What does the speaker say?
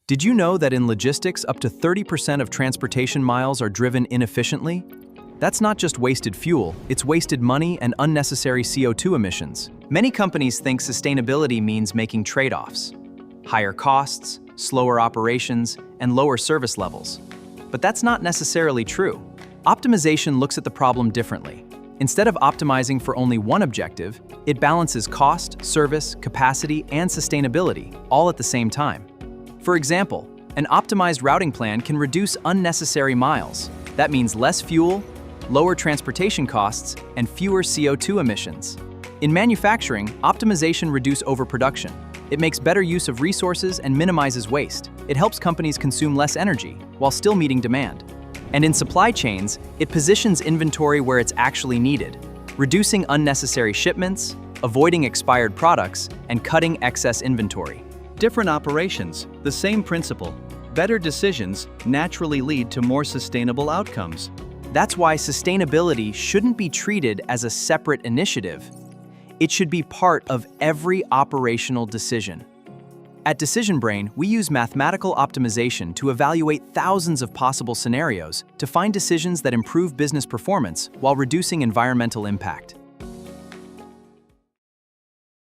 Did you know that in logistics, up to 30% of transportation miles are driven inefficiently? That's not just wasted fuel, it's wasted money and unnecessary CO2 emissions. Many companies think sustainability means making trade-offs: higher costs, slower operations, and lower service levels. But that's not necessarily true. Optimization looks at the problem differently. Instead of optimizing for only one objective, it balances cost, service, capacity, and sustainability, all at the same time. For example, an optimized routing plan can reduce unnecessary miles. That means less fuel, lower transportation costs, and fewer CO2 emissions. In manufacturing, optimization reduces overproduction. It makes better use of resources and minimizes waste. It helps companies consume less energy while still meeting demand. And in supply chains, it positions inventory where it's actually needed, reducing unnecessary shipments, avoiding expired products, and cutting excess inventory. Different operations, the same principle. Better decisions naturally lead to more sustainable outcomes. That's why sustainability shouldn't be treated as a separate initiative. It should be part of every operational decision. At DecisionBrain, we use mathematical optimization to evaluate thousands of possible scenarios to find decisions that improve business performance while reducing environmental impact.